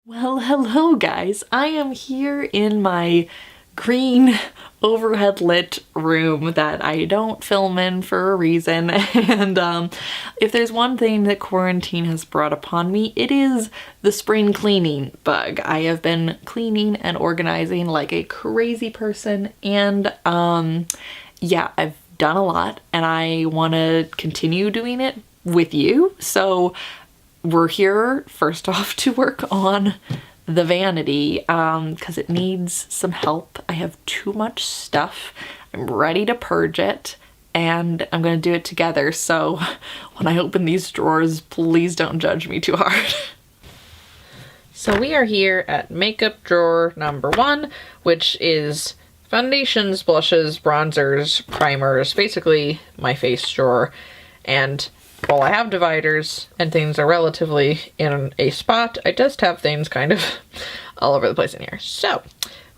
Well, hello guys. I am here in my green overhead lit room that I don't film in for a reason. And if there's one thing that quarantine has brought upon me, it is the spring cleaning bug. I have been cleaning and organizing like a crazy person, and yeah, I've done a lot and I want to continue doing it with you. So we're here first off to work on the vanity because it needs some help. I have too much stuff. I'm ready to purge it and I'm gonna do it together. So when I open these drawers, please don't judge me too hard. So we are here at makeup drawer number 1, which is foundations, blushes, bronzers, primers, basically my face drawer. And while I have dividers and things are relatively in a spot, I just have things kind of all over the place in here. So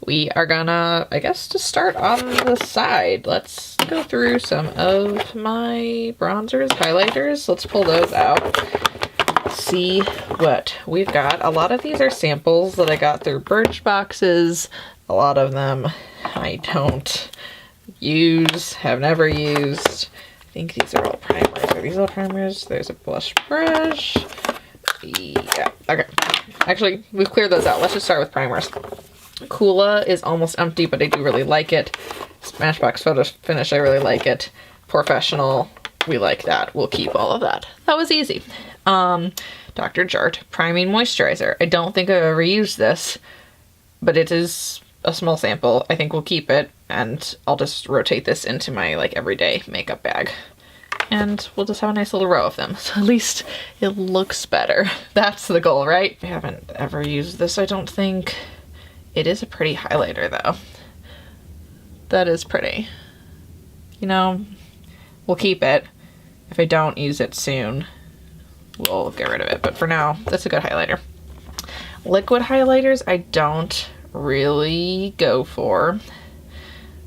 we are gonna, I guess, just start on the side. Let's go through some of my bronzers, highlighters. Let's pull those out. See what we've got. A lot of these are samples that I got through Birchboxes. A lot of them I don't use, have never used. I think these are all primers. Are these all primers? There's a blush brush. Yeah, okay. Actually, we've cleared those out. Let's just start with primers. Coola is almost empty, but I do really like it. Smashbox Photo Finish, I really like it. Professional, we like that. We'll keep all of that. That was easy. Dr. Jart Priming Moisturizer. I don't think I've ever used this, but it is a small sample. I think we'll keep it, and I'll just rotate this into my like everyday makeup bag. And we'll just have a nice little row of them. So at least it looks better. That's the goal, right? I haven't ever used this, I don't think. It is a pretty highlighter though. That is pretty. You know, we'll keep it. If I don't use it soon, we'll get rid of it. But for now, that's a good highlighter. Liquid highlighters, I don't really go for.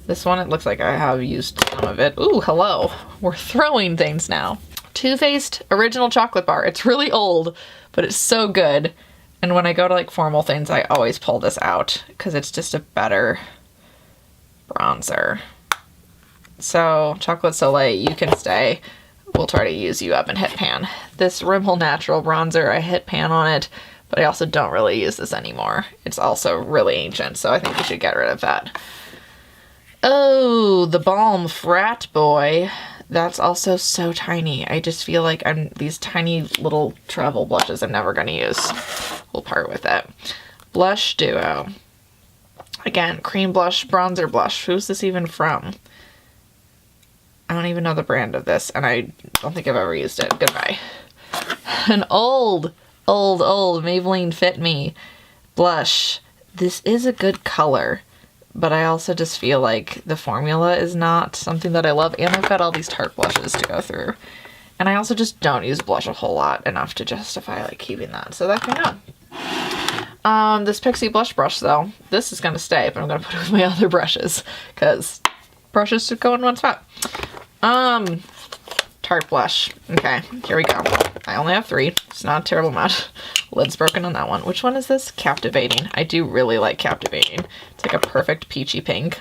This one, it looks like I have used some of it. Ooh, hello. We're throwing things now. Too Faced Original Chocolate Bar. It's really old, but it's so good. And when I go to like formal things, I always pull this out because it's just a better bronzer. So Chocolate Soleil, you can stay. We'll try to use you up and hit pan. This Rimmel Natural Bronzer, I hit pan on it, but I also don't really use this anymore. It's also really ancient, so I think we should get rid of that. Oh, the Balm Frat Boy. That's also so tiny. I just feel like these tiny little travel blushes I'm never going to use. We'll part with it. Blush Duo. Again, cream blush, bronzer blush. Who's this even from? I don't even know the brand of this, and I don't think I've ever used it. Goodbye. An old Maybelline Fit Me blush. This is a good color, but I also just feel like the formula is not something that I love, and I've got all these Tarte blushes to go through. And I also just don't use blush a whole lot enough to justify like keeping that, so that can go. This Pixie blush brush though, this is gonna stay, but I'm gonna put it with my other brushes, because brushes should go in one spot. Tarte blush. Okay, here we go. I only have 3. It's not a terrible amount. Lid's broken on that one. Which one is this? Captivating. I do really like Captivating. It's like a perfect peachy pink.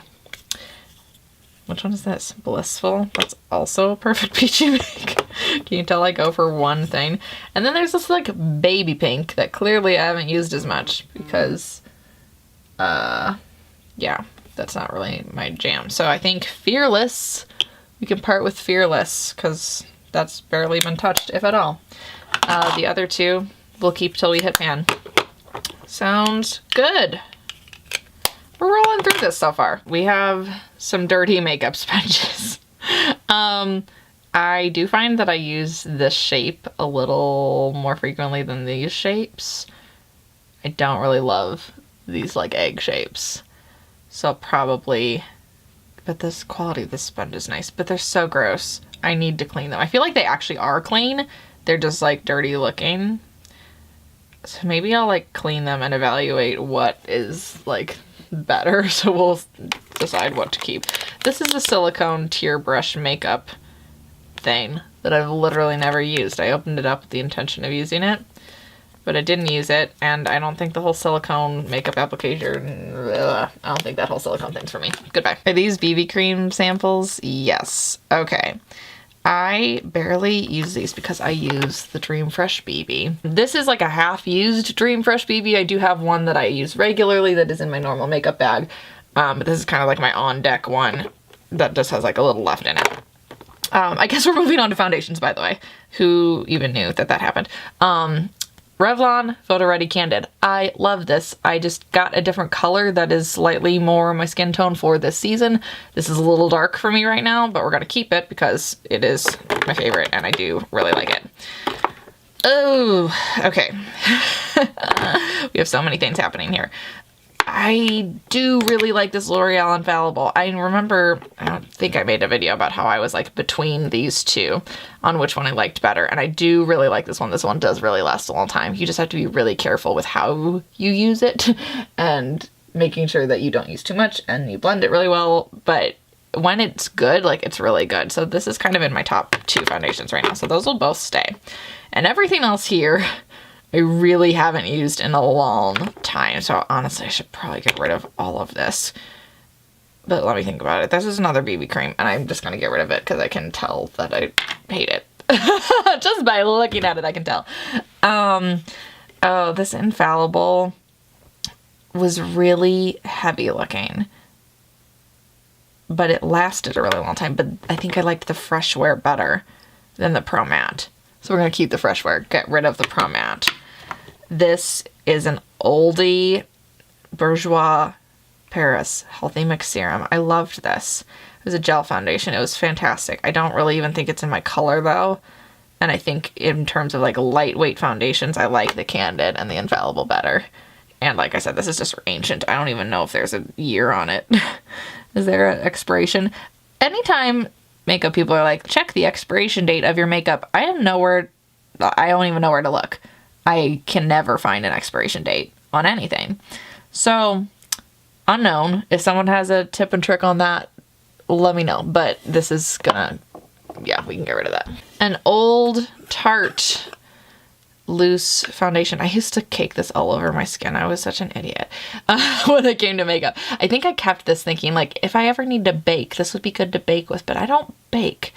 Which one is this? Blissful. That's also a perfect peachy pink. Can you tell I go for one thing? And then there's this like baby pink that clearly I haven't used as much because, yeah, that's not really my jam. So I think Fearless. We can part with Fearless because that's barely been touched, if at all. The other 2 we'll keep till we hit pan. Sounds good. We're rolling through this so far. We have some dirty makeup sponges. I do find that I use this shape a little more frequently than these shapes. I don't really love these like egg shapes. So I'll probably... But this quality of this sponge is nice, but they're so gross. I need to clean them. I feel like they actually are clean. They're just like dirty looking. So maybe I'll like clean them and evaluate what is like better. So we'll decide what to keep. This is a silicone tear brush makeup thing that I've literally never used. I opened it up with the intention of using it. but I didn't use it, and I don't think the whole silicone makeup application, I don't think that whole silicone thing's for me. Goodbye. Are these BB cream samples? Yes. Okay. I barely use these because I use the Dream Fresh BB. This is like a half-used Dream Fresh BB. I do have one that I use regularly that is in my normal makeup bag, but this is kind of like my on-deck one that just has like a little left in it. I guess we're moving on to foundations, by the way. Who even knew that that happened? Revlon Photo Ready Candid. I love this. I just got a different color that is slightly more my skin tone for this season. This is a little dark for me right now, but we're gonna keep it because it is my favorite and I do really like it. Oh, okay. We have so many things happening here. I do really like this L'Oreal Infallible. I remember, I don't think I made a video about how I was like between these two on which one I liked better. And I do really like this one. This one does really last a long time. You just have to be really careful with how you use it and making sure that you don't use too much and you blend it really well. But when it's good, like it's really good. So this is kind of in my top 2 foundations right now. So those will both stay. And everything else here, I really haven't used in a long time, so honestly I should probably get rid of all of this. But let me think about it. This is another BB cream, and I'm just going to get rid of it because I can tell that I hate it. Just by looking at it, I can tell. Oh, this Infallible was really heavy looking, but it lasted a really long time. But I think I liked the Fresh Wear better than the Pro Matte. So we're going to keep the Fresh Wear, get rid of the Pro Matte. This is an oldie Bourjois Paris Healthy Mix Serum. I loved this. It was a gel foundation. It was fantastic. I don't really even think it's in my color though. And I think in terms of like lightweight foundations, I like the Candid and the Infallible better. And like I said, this is just ancient. I don't even know if there's a year on it. Is there an expiration? Anytime makeup people are like, check the expiration date of your makeup, I don't even know where to look. I can never find an expiration date on anything. So, unknown. If someone has a tip and trick on that, let me know. But this is gonna, yeah, we can get rid of that. An old Tarte loose foundation. I used to cake this all over my skin. I was such an idiot when it came to makeup. I think I kept this thinking, like, if I ever need to bake, this would be good to bake with, but I don't bake.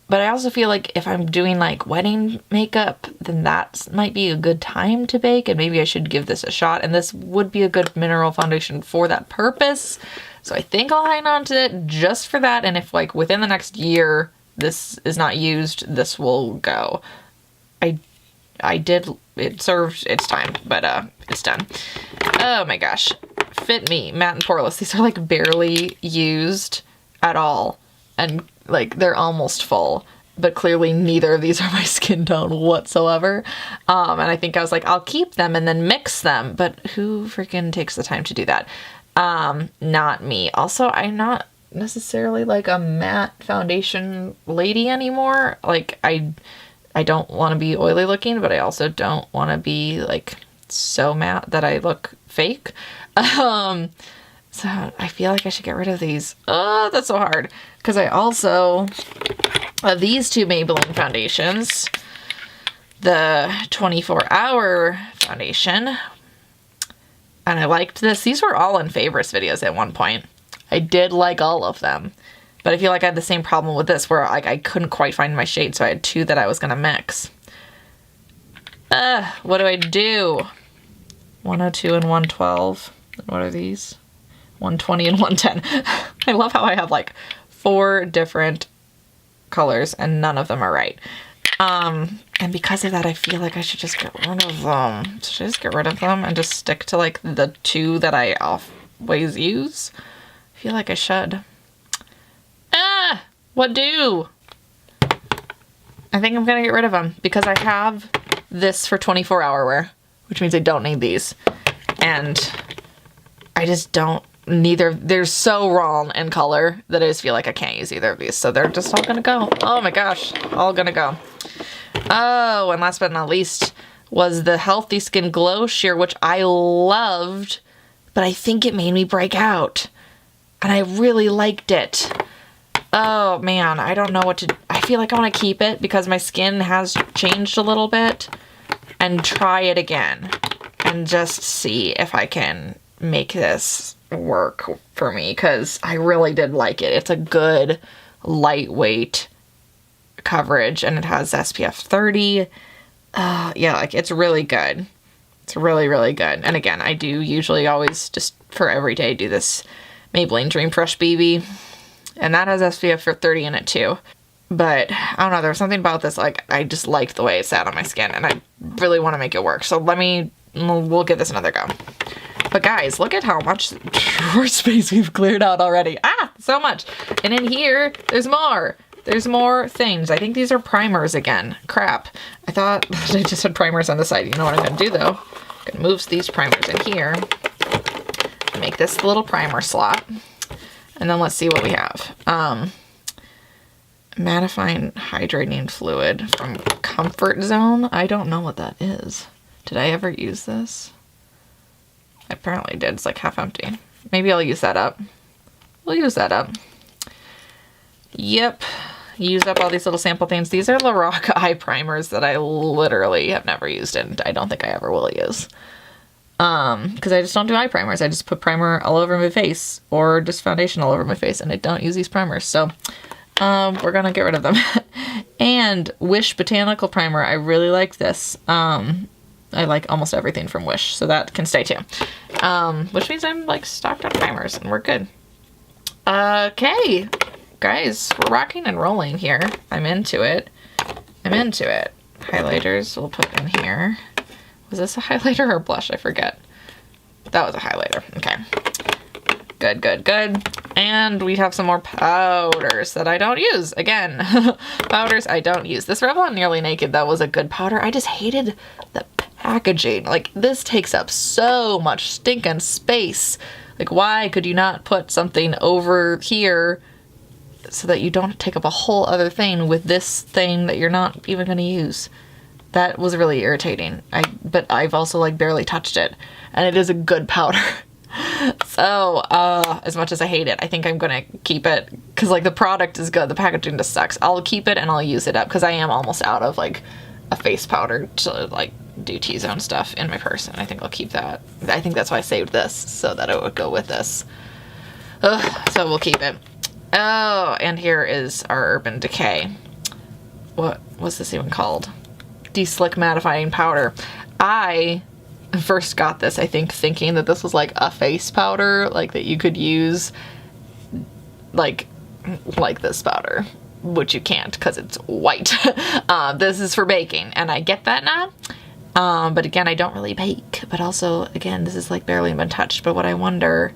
But I also feel like if I'm doing like wedding makeup, then that might be a good time to bake, and maybe I should give this a shot. And this would be a good mineral foundation for that purpose. So I think I'll hang on to it just for that. And if like within the next year this is not used, this will go. It served its time, but it's done. Oh my gosh. Fit Me, Matte and Poreless. These are like barely used at all. And like they're almost full, but clearly neither of these are my skin tone whatsoever. And I think I was like, I'll keep them and then mix them, but who freaking takes the time to do that? Not me. Also, I'm not necessarily like a matte foundation lady anymore. Like I don't want to be oily looking, but I also don't want to be like so matte that I look fake. So I feel like I should get rid of these. Oh, that's so hard. Because I also have these two Maybelline foundations. The 24-hour foundation. And I liked this. These were all in favorites videos at one point. I did like all of them. But I feel like I had the same problem with this where like I couldn't quite find my shade, so I had two that I was going to mix. What do I do? 102 and 112. What are these? 120 and 110. I love how I have like 4 different colors and none of them are right. And because of that, I feel like I should just get rid of them. Should I just get rid of them and just stick to like the 2 that I always use? I feel like I should. What do? I think I'm gonna get rid of them because I have this for 24-hour wear, which means I don't need these. And I just don't, they're so wrong in color that I just feel like I can't use either of these. So they're just all gonna go. Oh my gosh, all gonna go. Oh, and last but not least was the Healthy Skin Glow Sheer, which I loved, but I think it made me break out. And I really liked it. Oh man, I don't know what to, I feel like I want to keep it because my skin has changed a little bit. and try it again and just see if I can make this work for me, because I really did like it. It's a good lightweight coverage and it has SPF 30. Yeah, like it's really good. It's really, really good. And again, I do usually always just for every day do this Maybelline Dream Fresh BB, and that has SPF 30 in it too. But I don't know, there was something about this, like I just liked the way it sat on my skin and I really want to make it work. So we'll give this another go. But guys, look at how much drawer space we've cleared out already. So much. And in here, there's more. There's more things. I think these are primers again. Crap. I thought I just had primers on the side. You know what I'm going to do though? I'm going to move these primers in here. Make this little primer slot. And then let's see what we have. Mattifying hydrating fluid from Comfort Zone. I don't know what that is. Did I ever use this? I apparently did. It's like half empty. Maybe I'll use that up. We'll use that up. Yep. Use up all these little sample things. These are Lorac eye primers that I literally have never used and I don't think I ever will use. Because I just don't do eye primers. I just put primer all over my face or just foundation all over my face and I don't use these primers. So we're gonna get rid of them. And Wish Botanical Primer. I really like this. I like almost everything from Wish, so that can stay too. Which means I'm like stocked on primers and we're good. Okay, guys, we're rocking and rolling here. I'm into it. Highlighters we'll put in here. Was this a highlighter or a blush? I forget. That was a highlighter. Okay. Good, good, good. And we have some more powders that I don't use. Again, powders I don't use. This Revlon Nearly Naked, that was a good powder. I just hated the packaging. Like, this takes up so much stinking space. Like, why could you not put something over here so that you don't take up a whole other thing with this thing that you're not even going to use? That was really irritating. But I've also like barely touched it, and it is a good powder. So, as much as I hate it, I think I'm gonna keep it because like the product is good. The packaging just sucks. I'll keep it and I'll use it up because I am almost out of like a face powder to like do T-zone stuff in my purse, and I think I'll keep that. I think that's why I saved this, so that it would go with this. So we'll keep it. Oh, and here is our Urban Decay. What's this even called? De-Slick Mattifying Powder. I first got this, I think, thinking that this was like a face powder, like that you could use like this powder, which you can't because it's white. This is for baking, and I get that now. But again, I don't really bake, but also, again, this is like barely been touched. But what I wonder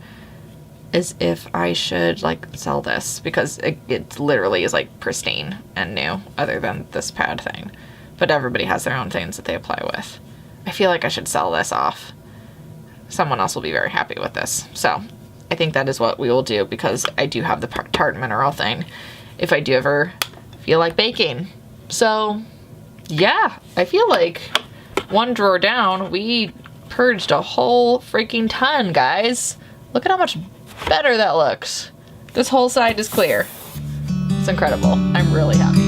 is if I should like sell this because it literally is like pristine and new, other than this pad thing. But everybody has their own things that they apply with. I feel like I should sell this off. Someone else will be very happy with this. So I think that is what we will do because I do have the Tarte Mineral thing if I do ever feel like baking. So yeah, I feel like one drawer down, we purged a whole freaking ton, guys. Look at how much better that looks. This whole side is clear. It's incredible. I'm really happy.